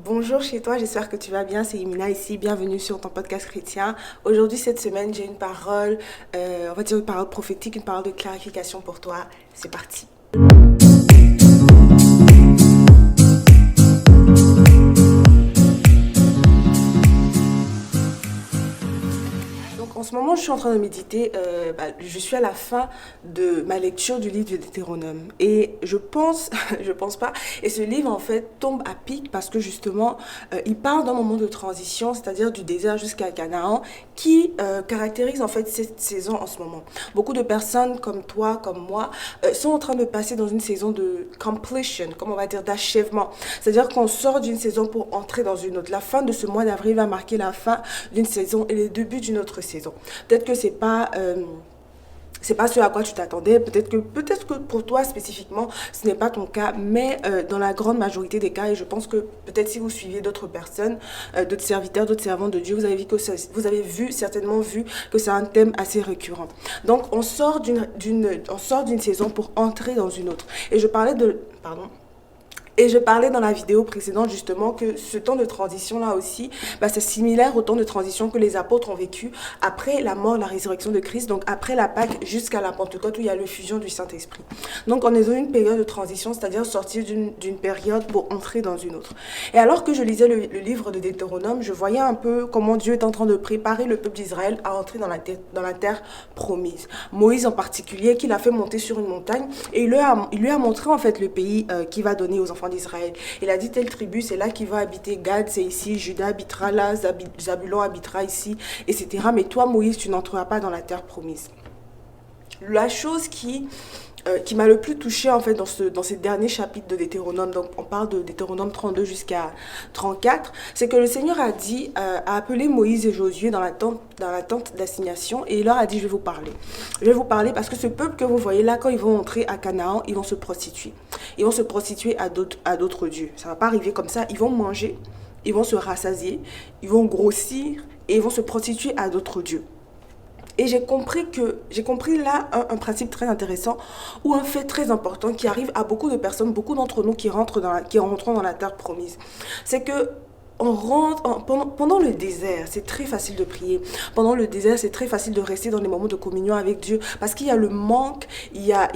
Bonjour chez toi, j'espère que tu vas bien. C'est Imina ici, bienvenue sur ton podcast chrétien. Aujourd'hui, cette semaine, j'ai une parole, on va dire une parole prophétique, une parole de clarification pour toi. C'est parti. Donc en ce moment, je suis en train de méditer. Je suis à la fin de ma lecture du livre de Deutéronome. Et je pense, je pense pas. Et ce livre, en fait, tombe à pic parce que justement, il parle d'un moment de transition, c'est-à-dire du désert jusqu'à Canaan, qui caractérise en fait cette saison en ce moment. Beaucoup de personnes comme toi, comme moi, sont en train de passer dans une saison de completion, comme on va dire, d'achèvement. C'est-à-dire qu'on sort d'une saison pour entrer dans une autre. La fin de ce mois d'avril va marquer la fin d'une saison et le début d'une autre saison. Peut-être que c'est pas ce à quoi tu t'attendais, peut-être que pour toi spécifiquement ce n'est pas ton cas, mais dans la grande majorité des cas, et je pense que peut-être si vous suivez d'autres personnes, d'autres serviteurs, d'autres servants de Dieu, vous avez certainement vu que c'est un thème assez récurrent. Donc on sort d'une saison pour entrer dans une autre. Et je parlais dans la vidéo précédente justement que ce temps de transition-là aussi, c'est similaire au temps de transition que les apôtres ont vécu après la mort, la résurrection de Christ, donc après la Pâque jusqu'à la Pentecôte où il y a l'effusion du Saint-Esprit. Donc on est dans une période de transition, c'est-à-dire sortir d'une période pour entrer dans une autre. Et alors que je lisais le livre de Deutéronome, je voyais un peu comment Dieu est en train de préparer le peuple d'Israël à entrer dans la terre promise. Moïse en particulier, qu'il a fait monter sur une montagne et il lui a montré en fait le pays qu'il va donner aux enfants d'Israël. Il a dit telle tribu, c'est là qu'il va habiter, Gad, c'est ici, Juda habitera là, Zabulon habitera ici, etc. Mais toi, Moïse, tu n'entreras pas dans la terre promise. La chose qui m'a le plus touchée en fait dans ces derniers chapitres de Deutéronome, donc on parle de Deutéronome 32 jusqu'à 34, c'est que le Seigneur a dit, a appelé Moïse et Josué dans la tente d'assignation et il leur a dit je vais vous parler. Je vais vous parler parce que ce peuple que vous voyez là, quand ils vont entrer à Canaan, ils vont se prostituer. Ils vont se prostituer à d'autres dieux. Ça ne va pas arriver comme ça, ils vont manger, ils vont se rassasier, ils vont grossir et ils vont se prostituer à d'autres dieux. Et j'ai compris là un principe très intéressant ou un fait très important qui arrive à beaucoup de personnes, beaucoup d'entre nous qui rentrent dans la terre promise. C'est que pendant le désert, c'est très facile de prier. Pendant le désert, c'est très facile de rester dans des moments de communion avec Dieu parce qu'il y a le manque, il y a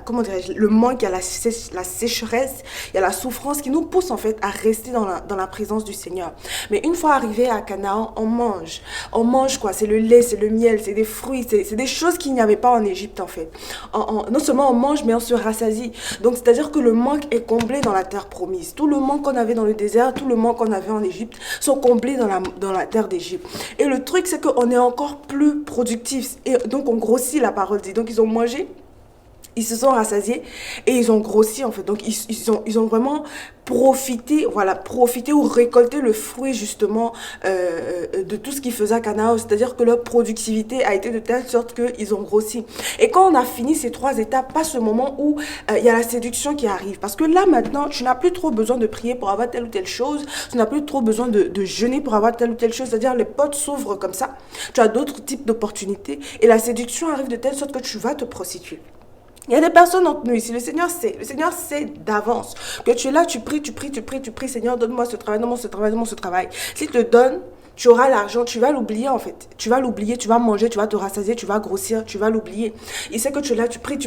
comment dirais-je, le manque, il y a la sécheresse, il y a la souffrance qui nous pousse en fait à rester dans la présence du Seigneur. Mais une fois arrivé à Canaan, on mange. On mange quoi? C'est le lait, c'est le miel, c'est des fruits, c'est des choses qu'il n'y avait pas en Égypte en fait. Non seulement on mange, mais on se rassasie. Donc c'est-à-dire que le manque est comblé dans la terre promise. Tout le manque qu'on avait dans le désert, tout le manque qu'on avait en Égypte sont comblés dans la terre d'Égypte. Et le truc, c'est qu'on est encore plus productif. Et donc on grossit, la parole dit. Donc ils ont mangé. Ils se sont rassasiés et ils ont grossi en fait. Donc ils ont vraiment profité ou récolté le fruit justement de tout ce qu'ils faisaient à Canaan. C'est-à-dire que leur productivité a été de telle sorte qu'ils ont grossi. Et quand on a fini ces trois étapes, passe ce moment où il y a la séduction qui arrive. Parce que là maintenant, tu n'as plus trop besoin de prier pour avoir telle ou telle chose. Tu n'as plus trop besoin de jeûner pour avoir telle ou telle chose. C'est-à-dire les portes s'ouvrent comme ça. Tu as d'autres types d'opportunités. Et la séduction arrive de telle sorte que tu vas te prostituer. Il y a des personnes entre nous ici, le Seigneur sait d'avance que tu es là, tu pries, Seigneur, donne-moi ce travail, donne-moi ce travail, donne-moi ce travail. S'il te donne, tu auras l'argent, tu vas l'oublier en fait. Tu vas l'oublier, tu vas manger, tu vas te rassasier, tu vas grossir, tu vas l'oublier. Il sait que tu es là, tu pries,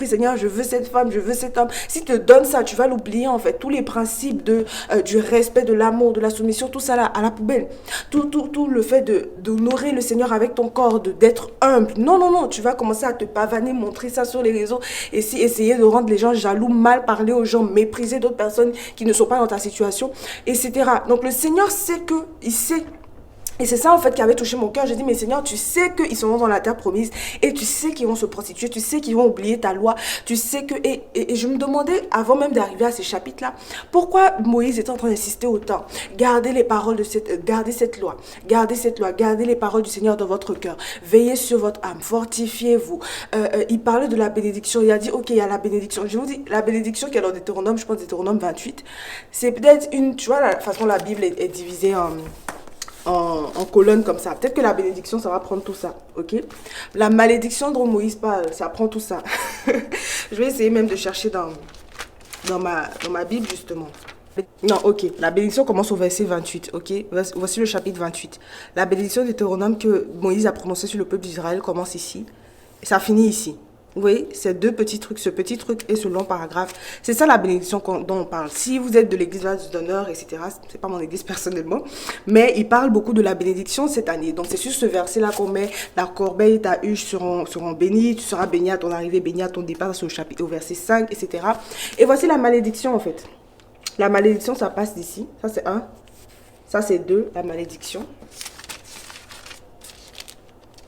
Seigneur, je veux cette femme, je veux cet homme. S'il te donne ça, tu vas l'oublier en fait. Tous les principes du respect, de l'amour, de la soumission, tout ça là, à la poubelle. Tout le fait d'honorer le Seigneur avec ton corps, d'être humble. Non, non, non, tu vas commencer à te pavaner, montrer ça sur les réseaux et essayer de rendre les gens jaloux, mal parler aux gens, mépriser d'autres personnes qui ne sont pas dans ta situation, etc. Donc le Seigneur sait que, il sait. Et c'est ça en fait qui avait touché mon cœur. J'ai dit, mais Seigneur, tu sais qu'ils sont dans la terre promise et tu sais qu'ils vont se prostituer, tu sais qu'ils vont oublier ta loi, tu sais que... Et je me demandais, avant même d'arriver à ces chapitres-là, pourquoi Moïse était en train d'insister autant. Gardez les paroles gardez cette loi, gardez les paroles du Seigneur dans votre cœur, veillez sur votre âme, fortifiez-vous. Il parlait de la bénédiction, il a dit, ok, il y a la bénédiction. Je vous dis, la bénédiction qui est dans Deutéronome, je pense Deutéronome 28, c'est peut-être tu vois, la façon la Bible est divisée en colonnes comme ça. Peut-être que la bénédiction, ça va prendre tout ça, ok? La malédiction dont Moïse parle, ça prend tout ça. Je vais essayer même de chercher dans ma Bible, justement. Non, ok. La bénédiction commence au verset 28, ok. Voici le chapitre 28. La bénédiction d'Hétéronome que Moïse a prononcée sur le peuple d'Israël commence ici. Et ça finit ici. Vous voyez, ces deux petits trucs, ce petit truc et ce long paragraphe, c'est ça la bénédiction dont on parle. Si vous êtes de l'église d'honneur, etc., c'est pas mon église personnellement, mais il parle beaucoup de la bénédiction cette année. Donc c'est sur ce verset-là qu'on met la corbeille et ta huche seront bénies, tu seras béni à ton arrivée, béni à ton départ, sur le chapitre, au verset 5, etc. Et voici la malédiction en fait. La malédiction, ça passe d'ici. Ça c'est 1, ça c'est 2, la malédiction.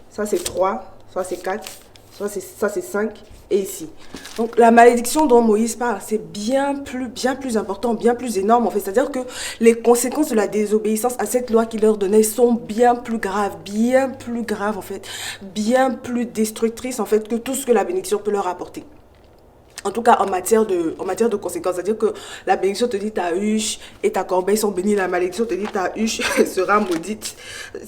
Ça c'est 3, ça c'est 4. Ça c'est 5 et ici. Donc la malédiction dont Moïse parle, c'est bien plus important, bien plus énorme en fait. C'est-à-dire que les conséquences de la désobéissance à cette loi qu'il leur donnait sont bien plus graves en fait, bien plus destructrices en fait que tout ce que la bénédiction peut leur apporter. En tout cas, en matière de conséquences. C'est-à-dire que la bénédiction te dit ta huche et ta corbeille sont bénies. La malédiction te dit ta huche sera maudite.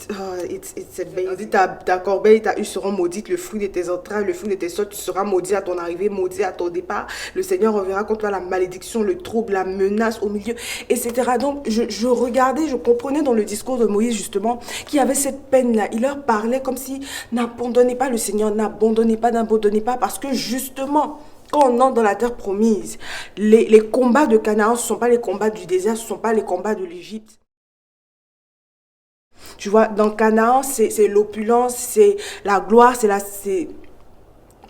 On dit ta corbeille et ta huche seront maudites. Le fruit de tes entrailles, le fruit de tes sottes, tu seras maudit à ton arrivée, maudit à ton départ. Le Seigneur reverra contre toi la malédiction, le trouble, la menace au milieu, etc. Donc, je regardais, je comprenais dans le discours de Moïse, justement, qu'il y avait cette peine-là. Il leur parlait comme si n'abandonnez pas le Seigneur, n'abandonnez pas, parce que justement, quand on entre dans la terre promise, les combats de Canaan, ce ne sont pas les combats du désert, ce ne sont pas les combats de l'Égypte. Tu vois, dans Canaan, c'est l'opulence, c'est la gloire,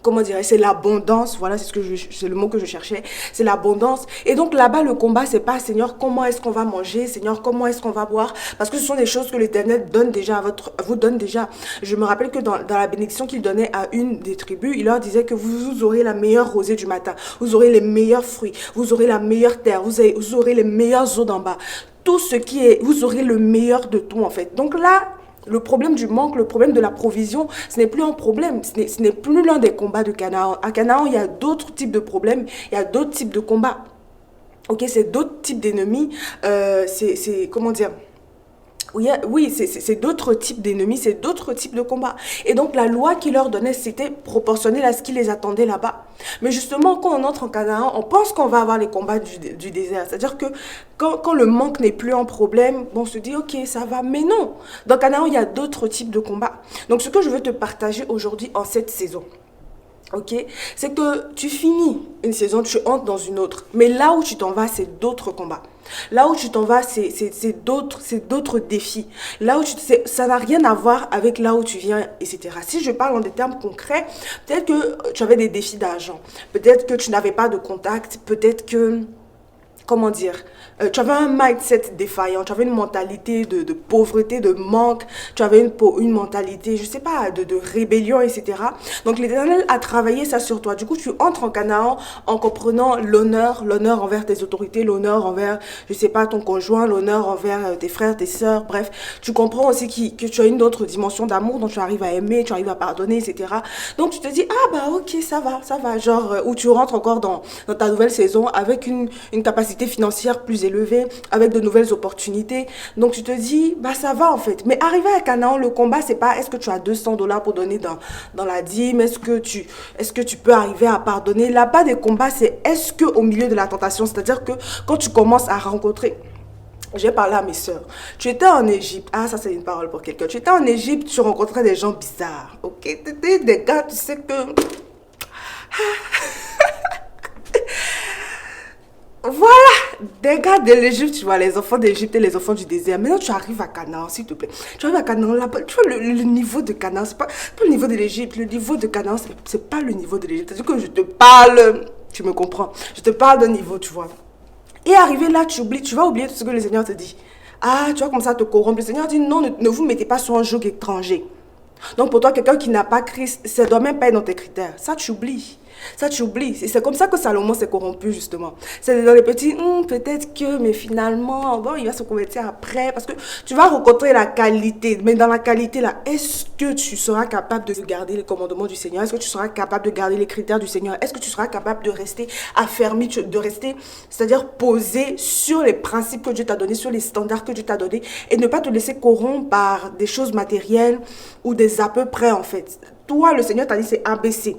comment dirais c'est l'abondance, voilà, c'est le mot que je cherchais, c'est l'abondance. Et donc là-bas, le combat, c'est pas, Seigneur, comment est-ce qu'on va manger, Seigneur, comment est-ce qu'on va boire, parce que ce sont des choses que l'Éternel donne déjà vous donne déjà. Je me rappelle que dans la bénédiction qu'il donnait à une des tribus, il leur disait que vous aurez la meilleure rosée du matin, vous aurez les meilleurs fruits, vous aurez la meilleure terre, vous aurez les meilleures eaux d'en bas. Tout ce qui est, vous aurez le meilleur de tout en fait. Donc là, le problème du manque, le problème de la provision, ce n'est plus un problème, ce n'est plus l'un des combats de Canaan. À Canaan, il y a d'autres types de problèmes, il y a d'autres types de combats. Ok, c'est d'autres types d'ennemis, comment dire, oui, c'est d'autres types d'ennemis, c'est d'autres types de combats. Et donc la loi qu'il leur donnait, c'était proportionnel à ce qui les attendait là-bas. Mais justement, quand on entre en Canaan, on pense qu'on va avoir les combats du désert. C'est-à-dire que quand le manque n'est plus un problème, on se dit, ok, ça va. Mais non, dans Canaan, il y a d'autres types de combats. Donc ce que je veux te partager aujourd'hui en cette saison, ok, c'est que tu finis une saison, tu entres dans une autre. Mais là où tu t'en vas, c'est d'autres combats. Là où tu t'en vas, c'est d'autres défis. Là où ça n'a rien à voir avec là où tu viens, etc. Si je parle en des termes concrets, peut-être que tu avais des défis d'argent. Peut-être que tu n'avais pas de contact. Peut-être que, comment dire, tu avais un mindset défaillant, tu avais une mentalité de pauvreté, de manque, tu avais une mentalité, je sais pas, de rébellion, etc. Donc l'Éternel a travaillé ça sur toi. Du coup, tu entres en Canaan en comprenant l'honneur envers tes autorités, l'honneur envers, je sais pas, ton conjoint, l'honneur envers tes frères, tes sœurs, bref. Tu comprends aussi que tu as une autre dimension d'amour dont tu arrives à aimer, tu arrives à pardonner, etc. Donc tu te dis, ah bah ok, ça va, genre, où tu rentres encore dans ta nouvelle saison avec une capacité financière plus élevée, avec de nouvelles opportunités. Donc tu te dis, bah ça va en fait. Mais arrivé à Canaan, le combat, c'est pas est-ce que tu as $200 pour donner dans la dîme, est-ce que tu peux arriver à pardonner. Là-bas, des combats, c'est est-ce que au milieu de la tentation, c'est-à-dire que quand tu commences à rencontrer, j'ai parlé à mes sœurs. Tu étais en Égypte. Ah, ça, c'est une parole pour quelqu'un. Tu étais en Égypte, tu rencontrais des gens bizarres. Ok? T'étais des gars, tu sais que. Voilà, des gars de l'Égypte, tu vois, les enfants d'Égypte et les enfants du désert. Maintenant, tu arrives à Canaan, s'il te plaît. Tu arrives à Canaan, là-bas, tu vois, le niveau de Canaan, c'est pas le niveau de l'Égypte. Le niveau de Canaan, c'est pas le niveau de l'Égypte. C'est-à-dire que je te parle, tu me comprends. Je te parle d'un niveau, tu vois. Et arrivé là, tu vas oublier tout ce que le Seigneur te dit. Ah, tu vas commencer à te corrompre. Le Seigneur dit, non, ne vous mettez pas sur un joug étranger. Donc pour toi, quelqu'un qui n'a pas Christ, ça ne doit même pas être dans tes critères. Ça, tu oublies. Ça, tu oublies. C'est comme ça que Salomon s'est corrompu, justement. C'est dans les petits, peut-être que, mais finalement, bon, il va se convertir après. Parce que tu vas rencontrer la qualité. Mais dans la qualité, là, est-ce que tu seras capable de garder les commandements du Seigneur? Est-ce que tu seras capable de garder les critères du Seigneur? Est-ce que tu seras capable de rester affermi, de rester, c'est-à-dire posé sur les principes que Dieu t'a donnés, sur les standards que Dieu t'a donnés, et ne pas te laisser corrompre par des choses matérielles ou des à peu près, en fait. Toi, le Seigneur t'a dit, c'est ABC.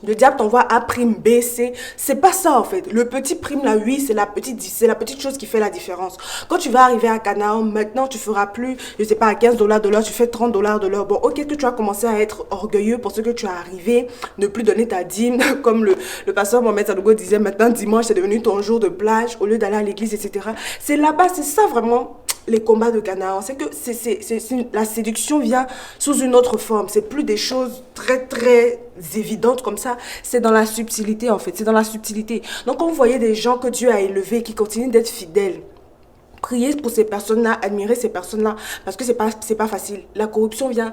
Le diable t'envoie A prime B, C. C'est pas ça en fait. Le petit prime là, oui, c'est la petite chose qui fait la différence. Quand tu vas arriver à Canaan, maintenant tu feras plus, je sais pas, à 15 dollars de l'heure, tu fais 30 dollars de l'heure. Bon, ok, que tu as commencé à être orgueilleux pour ce que tu as arrivé, ne plus donner ta dîme, comme le pasteur Mohamed Sanogo disait, maintenant dimanche c'est devenu ton jour de plage au lieu d'aller à l'église, etc. C'est là-bas, c'est ça vraiment les combats de Canaan. C'est que la séduction vient sous une autre forme. C'est plus des choses très très évidentes comme ça. C'est dans la subtilité en fait. C'est dans la subtilité. Donc quand vous voyez des gens que Dieu a élevés qui continuent d'être fidèles, prier pour ces personnes-là, admirer ces personnes-là, parce que c'est pas facile. La corruption vient,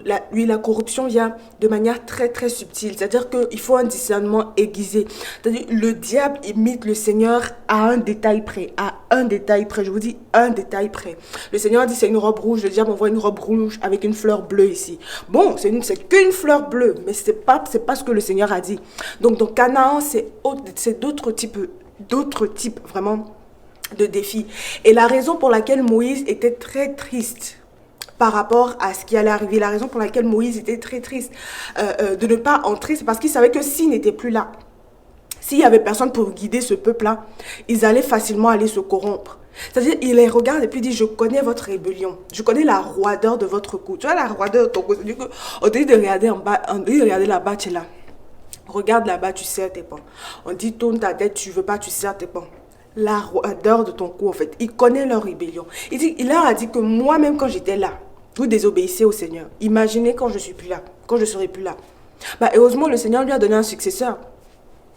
la corruption vient de manière très très subtile. C'est-à-dire qu'il faut un discernement aiguisé. C'est-à-dire le diable imite le Seigneur à un détail près, à un détail près. Je vous dis un détail près. Le Seigneur dit c'est une robe rouge, le diable envoie une robe rouge avec une fleur bleue ici. Bon, c'est qu'une fleur bleue, mais c'est pas ce que le Seigneur a dit. Donc dans Canaan, c'est d'autres types vraiment de défis. Et la raison pour laquelle Moïse était très triste par rapport à ce qui allait arriver, la raison pour laquelle Moïse était très triste de ne pas entrer, c'est parce qu'il savait que s'il n'était plus là, s'il n'y avait personne pour guider ce peuple-là, ils allaient facilement aller se corrompre. C'est-à-dire, il les regarde et puis dit, je connais votre rébellion, je connais la roideur de votre cou. Tu vois la roideur de ton cou, c'est-à-dire qu'on te dit de regarder en bas, on te dit de regarder là-bas, tu es là. Regarde là-bas, tu serres tes pans. On dit, tourne ta tête, tu veux pas, tu serres tes pans. La roideur de ton cou, en fait. Il connaît leur rébellion. Il leur a dit que moi-même, quand j'étais là, vous désobéissez au Seigneur. Imaginez quand je suis plus là, quand je serai plus là. Bah, heureusement, le Seigneur lui a donné un successeur.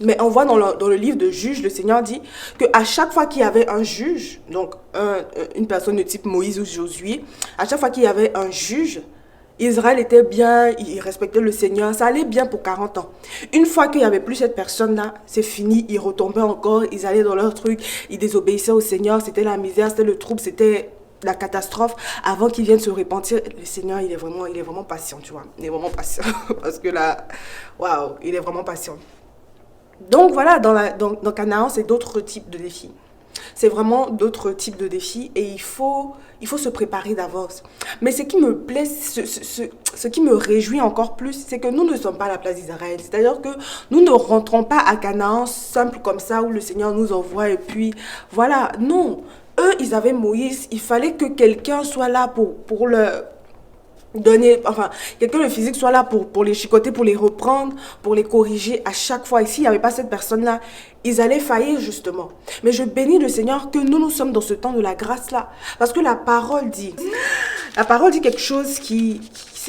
Mais on voit dans le livre de Juges, le Seigneur dit qu'à chaque fois qu'il y avait un juge, donc une personne de type Moïse ou Josué, à chaque fois qu'il y avait un juge, Israël était bien, il respectait le Seigneur, ça allait bien pour 40 ans. Une fois qu'il n'y avait plus cette personne-là, c'est fini, ils retombaient encore, ils allaient dans leur truc, ils désobéissaient au Seigneur, c'était la misère, c'était le trouble, c'était la catastrophe. Avant qu'ils viennent se repentir, le Seigneur, il est vraiment patient, tu vois. Il est vraiment patient. Parce que là, waouh, il est vraiment patient. Donc voilà, dans Canaan, c'est d'autres types de défis. C'est vraiment d'autres types de défis et il faut se préparer d'avance. Mais ce qui me plaît, ce qui me réjouit encore plus, c'est que nous ne sommes pas à la place d'Israël. C'est-à-dire que nous ne rentrons pas à Canaan simple comme ça où le Seigneur nous envoie et puis voilà. Non, eux, ils avaient Moïse. Il fallait que quelqu'un soit là pour le donner, enfin, quelqu'un de physique soit là pour les chicoter, pour les reprendre, pour les corriger à chaque fois. Et s'il n'y avait pas cette personne-là, ils allaient faillir justement. Mais je bénis le Seigneur que nous sommes dans ce temps de la grâce-là. Parce que la parole dit quelque chose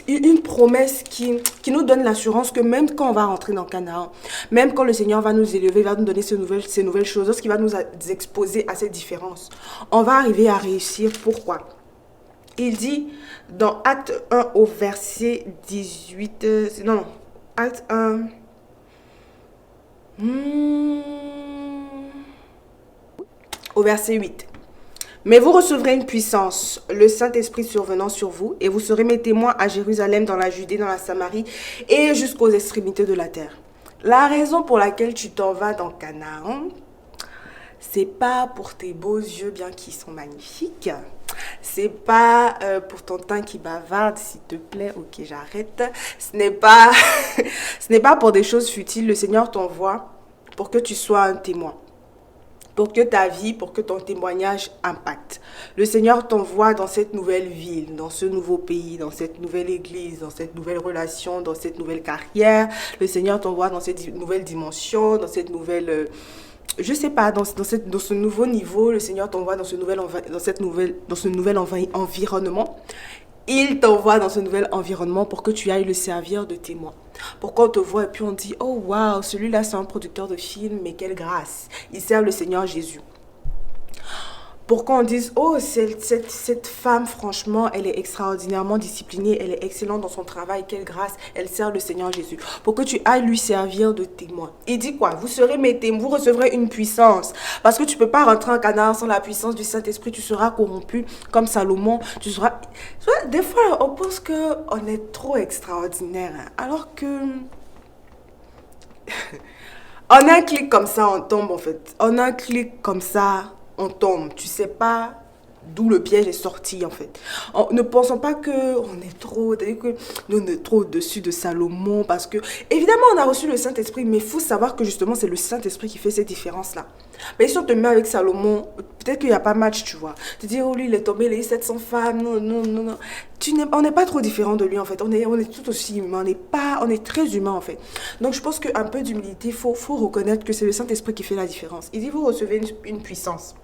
une promesse qui nous donne l'assurance que même quand on va rentrer dans Canaan, même quand le Seigneur va nous élever, va nous donner ces nouvelles choses, lorsqu'il va nous exposer à ces différences, on va arriver à réussir. Pourquoi? Il dit dans Acte 1 au verset 18, non, Acte 1, au verset 8. Mais vous recevrez une puissance, le Saint-Esprit survenant sur vous, et vous serez mes témoins à Jérusalem, dans la Judée, dans la Samarie, et jusqu'aux extrémités de la terre. La raison pour laquelle tu t'en vas dans Canaan, c'est pas pour tes beaux yeux bien qui sont magnifiques. C'est pas pour ton teint qui bavarde, s'il te plaît. Ok, j'arrête. Ce n'est pas pour des choses futiles. Le Seigneur t'envoie pour que tu sois un témoin. Pour que ta vie, pour que ton témoignage impacte. Le Seigneur t'envoie dans cette nouvelle ville, dans ce nouveau pays, dans cette nouvelle église, dans cette nouvelle relation, dans cette nouvelle carrière. Le Seigneur t'envoie dans cette nouvelle dimension, dans cette nouvelle... je sais pas, dans ce nouveau niveau, le Seigneur t'envoie dans ce nouvel environnement. Il t'envoie dans ce nouvel environnement pour que tu ailles le servir de témoin. Pour qu'on te voit et puis on dit, oh waouh, celui-là c'est un producteur de film, mais quelle grâce. Il sert le Seigneur Jésus. Pour qu'on dise, oh, cette femme, franchement, elle est extraordinairement disciplinée, elle est excellente dans son travail, quelle grâce, elle sert le Seigneur Jésus. Pour que tu ailles lui servir de témoin. Il dit quoi? Vous serez mes témoins, vous recevrez une puissance. Parce que tu ne peux pas rentrer en Canaan sans la puissance du Saint-Esprit, tu seras corrompu comme Salomon. Tu seras... Des fois, on pense qu'on est trop extraordinaire, hein, alors que... en un clic comme ça, on tombe en fait. En un clic comme ça... on tombe, tu sais pas d'où le piège est sorti en fait. Ne pensons pas que on est trop, que nous on est trop au-dessus de Salomon parce que évidemment on a reçu le Saint-Esprit, mais il faut savoir que justement c'est le Saint-Esprit qui fait cette différence-là. Mais si on te met avec Salomon, peut-être qu'il n'y a pas match, tu vois. Te dire, oh lui il est tombé, il a eu 700 femmes, non, non, non, non. On n'est pas trop différent de lui en fait. On est tout aussi humain, on est très humain en fait. Donc je pense qu'un peu d'humilité, faut reconnaître que c'est le Saint-Esprit qui fait la différence. Il dit, vous recevez une puissance.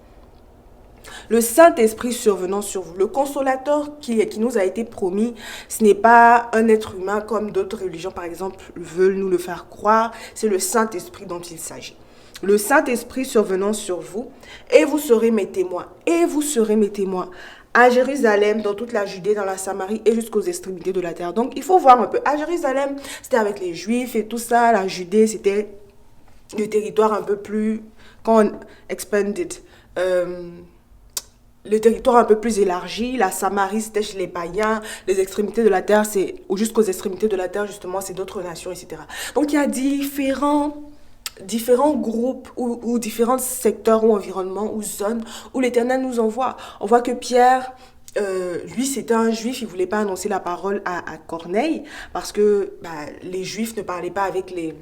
Le Saint-Esprit survenant sur vous, le consolateur qui nous a été promis, ce n'est pas un être humain comme d'autres religions, par exemple, veulent nous le faire croire. C'est le Saint-Esprit dont il s'agit. Le Saint-Esprit survenant sur vous, et vous serez mes témoins. Et vous serez mes témoins à Jérusalem, dans toute la Judée, dans la Samarie et jusqu'aux extrémités de la terre. Donc, il faut voir un peu. À Jérusalem, c'était avec les Juifs et tout ça. La Judée, c'était le territoire un peu plus... Quand on expanded... le territoire un peu plus élargi, la Samarie c'était chez les païens, les extrémités de la terre, c'est jusqu'aux extrémités de la terre justement, c'est d'autres nations, etc. Donc il y a différents groupes ou différents secteurs ou environnements ou zones où l'Éternel nous envoie. On voit que Pierre, lui c'était un juif, il ne voulait pas annoncer la parole à Corneille parce que les juifs ne parlaient pas avec les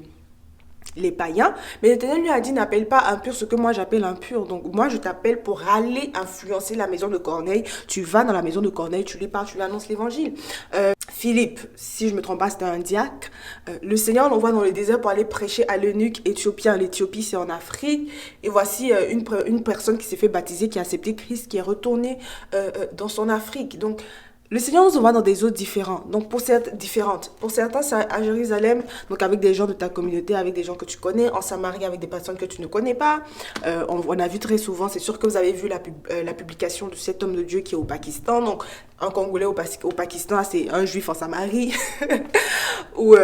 païens, mais l'Éternel lui a dit, n'appelle pas impur ce que moi j'appelle impur. Donc moi je t'appelle pour aller influencer la maison de Corneille. Tu vas dans la maison de Corneille, tu lui parles, tu lui annonces l'évangile. Philippe, si je me trompe pas, c'était un diacre. Le Seigneur l'envoie dans le désert pour aller prêcher à l'eunuque éthiopien. L'Éthiopie, c'est en Afrique. Et voici une personne qui s'est fait baptiser, qui a accepté Christ, qui est retournée dans son Afrique. Donc, le Seigneur nous envoie dans des eaux différentes, donc différentes. Pour certains, c'est à Jérusalem, donc avec des gens de ta communauté, avec des gens que tu connais, en Samarie avec des personnes que tu ne connais pas. On a vu très souvent, c'est sûr que vous avez vu la publication de cet homme de Dieu qui est au Pakistan, donc un Congolais au Pakistan, c'est un Juif en Samarie, ou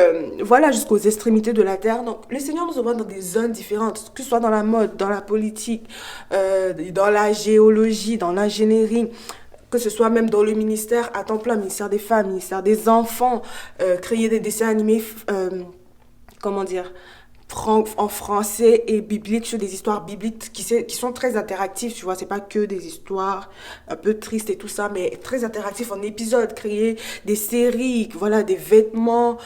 voilà, jusqu'aux extrémités de la terre. Donc le Seigneur nous envoie dans des zones différentes, que ce soit dans la mode, dans la politique, dans la géologie, dans l'ingénierie, que ce soit même dans le ministère à temps plein, ministère des femmes, ministère des enfants, créer des dessins animés, comment dire, en français et biblique, sur des histoires bibliques qui sont très interactives, tu vois, c'est pas que des histoires un peu tristes et tout ça, mais très interactifs en épisodes, créer des séries, voilà, des vêtements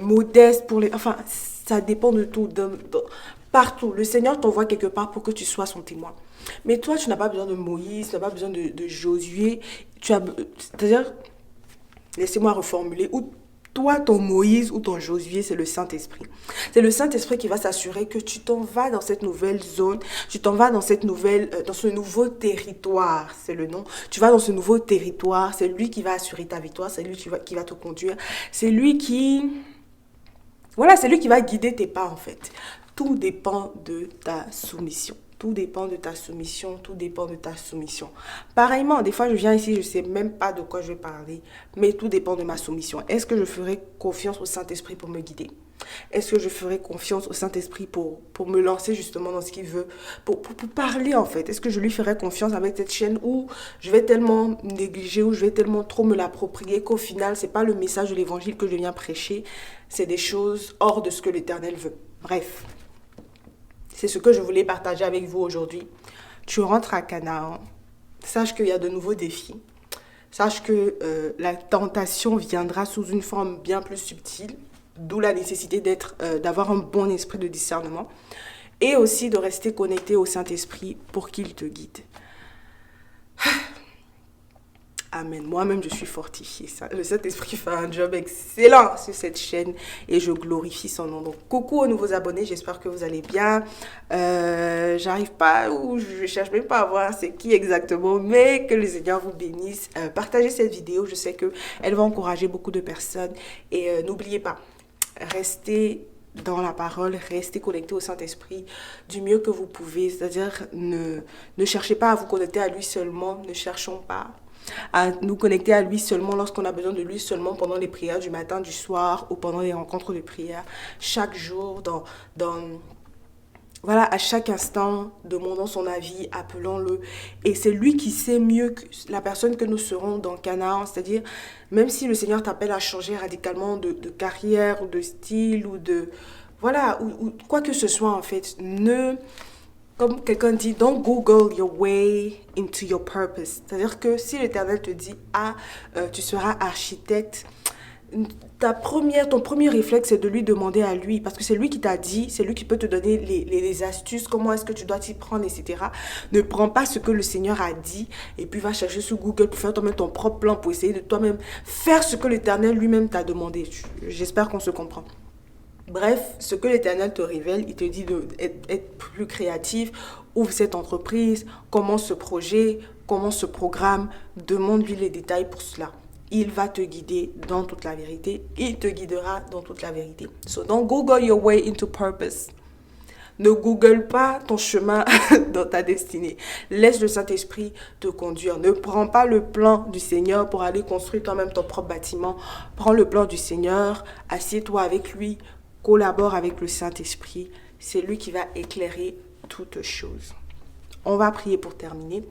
modestes pour les... Enfin, ça dépend de tout, partout. Le Seigneur t'envoie quelque part pour que tu sois son témoin. Mais toi, tu n'as pas besoin de Moïse, tu n'as pas besoin de Josué. C'est-à-dire, laissez-moi reformuler, ou toi, ton Moïse ou ton Josué, c'est le Saint-Esprit. C'est le Saint-Esprit qui va s'assurer que tu t'en vas dans cette nouvelle zone, tu t'en vas dans dans ce nouveau territoire, c'est le nom. Tu vas dans ce nouveau territoire, c'est lui qui va assurer ta victoire, c'est lui qui va te conduire, c'est lui qui... Voilà, c'est lui qui va guider tes pas en fait. Tout dépend de ta soumission. Tout dépend de ta soumission, tout dépend de ta soumission. Pareillement, des fois je viens ici, je ne sais même pas de quoi je vais parler, mais tout dépend de ma soumission. Est-ce que je ferai confiance au Saint-Esprit pour me guider? Est-ce que je ferai confiance au Saint-Esprit pour me lancer justement dans ce qu'il veut, pour parler en fait? Est-ce que je lui ferai confiance avec cette chaîne où je vais tellement négliger, où je vais tellement trop me l'approprier qu'au final, ce n'est pas le message de l'évangile que je viens prêcher, c'est des choses hors de ce que l'Éternel veut. Bref. C'est ce que je voulais partager avec vous aujourd'hui. Tu rentres à Canaan, sache qu'il y a de nouveaux défis. Sache que la tentation viendra sous une forme bien plus subtile, d'où la nécessité d'avoir un bon esprit de discernement et aussi de rester connecté au Saint-Esprit pour qu'il te guide. Amen. Moi-même, je suis fortifiée. Le Saint-Esprit fait un job excellent sur cette chaîne et je glorifie son nom. Donc, coucou aux nouveaux abonnés. J'espère que vous allez bien. J'arrive pas ou je cherche même pas à voir c'est qui exactement, mais que le Seigneur vous bénisse. Partagez cette vidéo. Je sais que elle va encourager beaucoup de personnes. Et n'oubliez pas, restez dans la parole, restez connectés au Saint-Esprit du mieux que vous pouvez. C'est-à-dire, ne cherchez pas à vous connecter à lui seulement. Ne cherchons pas à nous connecter à lui seulement lorsqu'on a besoin de lui seulement pendant les prières du matin, du soir ou pendant les rencontres de prière. Chaque jour, voilà, à chaque instant, demandons son avis, appelons-le. Et c'est lui qui sait mieux que la personne que nous serons dans Canaan. C'est-à-dire, même si le Seigneur t'appelle à changer radicalement de carrière ou de style ou de... Voilà, ou quoi que ce soit en fait, comme quelqu'un dit, don't Google your way into your purpose. C'est-à-dire que si l'Éternel te dit, tu seras architecte, ton premier réflexe, c'est de lui demander à lui, parce que c'est lui qui t'a dit, c'est lui qui peut te donner les astuces, comment est-ce que tu dois t'y prendre, etc. Ne prends pas ce que le Seigneur a dit, et puis va chercher sur Google pour faire toi-même ton propre plan, pour essayer de toi-même faire ce que l'Éternel lui-même t'a demandé. J'espère qu'on se comprend. Bref, ce que l'Éternel te révèle, il te dit d'être plus créatif, ouvre cette entreprise, commence ce projet, commence ce programme, demande-lui les détails pour cela. Il va te guider dans toute la vérité. Il te guidera dans toute la vérité. So don't Google your way into purpose. Ne Google pas ton chemin dans ta destinée. Laisse le Saint-Esprit te conduire. Ne prends pas le plan du Seigneur pour aller construire toi-même ton propre bâtiment. Prends le plan du Seigneur, assieds-toi avec lui, collabore avec le Saint-Esprit. C'est lui qui va éclairer toutes choses. On va prier pour terminer.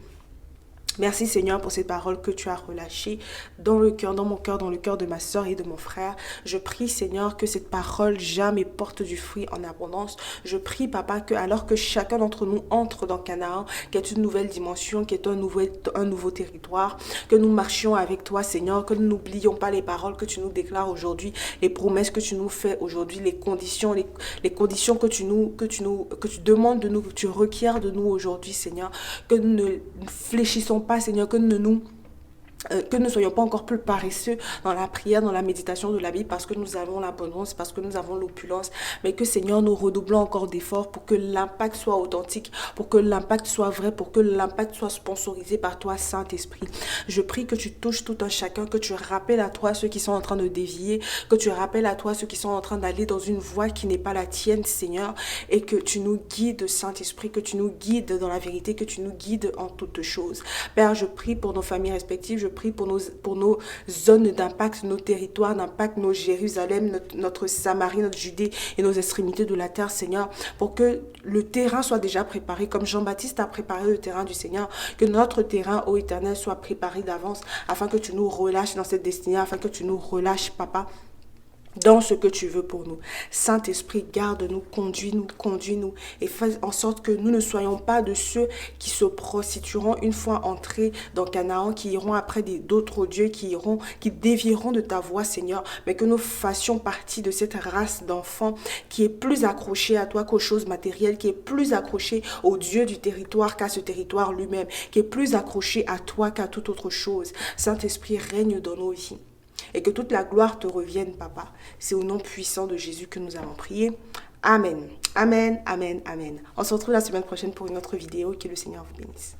Merci Seigneur pour ces paroles que tu as relâchées dans mon cœur, dans le cœur de ma soeur et de mon frère. Je prie Seigneur que cette parole germe et porte du fruit en abondance. Je prie Papa que alors que chacun d'entre nous entre dans Canaan, qu'il y ait une nouvelle dimension, qu'il y ait un nouveau territoire, que nous marchions avec toi Seigneur, que nous n'oublions pas les paroles que tu nous déclares aujourd'hui, les promesses que tu nous fais aujourd'hui, les conditions que tu demandes de nous, que tu requiers de nous aujourd'hui Seigneur, que nous ne fléchissons pas, Seigneur, que nous ne soyons pas encore plus paresseux dans la prière, dans la méditation de la Bible, parce que nous avons l'abondance, parce que nous avons l'opulence, mais que Seigneur, nous redoublons encore d'efforts pour que l'impact soit authentique, pour que l'impact soit vrai, pour que l'impact soit sponsorisé par toi, Saint-Esprit. Je prie que tu touches tout un chacun, que tu rappelles à toi ceux qui sont en train de dévier, que tu rappelles à toi ceux qui sont en train d'aller dans une voie qui n'est pas la tienne, Seigneur, et que tu nous guides, Saint-Esprit, que tu nous guides dans la vérité, que tu nous guides en toutes choses. Père, je prie pour nos familles respectives, je prie pour nos zones d'impact, nos territoires d'impact, nos Jérusalem, notre Samarie, notre Judée et nos extrémités de la terre, Seigneur, pour que le terrain soit déjà préparé, comme Jean-Baptiste a préparé le terrain du Seigneur, que notre terrain, ô Éternel, soit préparé d'avance, afin que tu nous relâches dans cette destinée, afin que tu nous relâches, Papa, dans ce que tu veux pour nous. Saint-Esprit, garde-nous, conduis-nous et fais en sorte que nous ne soyons pas de ceux qui se prostitueront une fois entrés dans Canaan, qui iront après d'autres dieux, qui dévieront de ta voie, Seigneur, mais que nous fassions partie de cette race d'enfants qui est plus accrochée à toi qu'aux choses matérielles, qui est plus accrochée au Dieu du territoire qu'à ce territoire lui-même, qui est plus accrochée à toi qu'à toute autre chose. Saint-Esprit, règne dans nos vies. Et que toute la gloire te revienne, Papa. C'est au nom puissant de Jésus que nous avons prié. Amen. Amen, amen, amen. On se retrouve la semaine prochaine pour une autre vidéo. Que le Seigneur vous bénisse.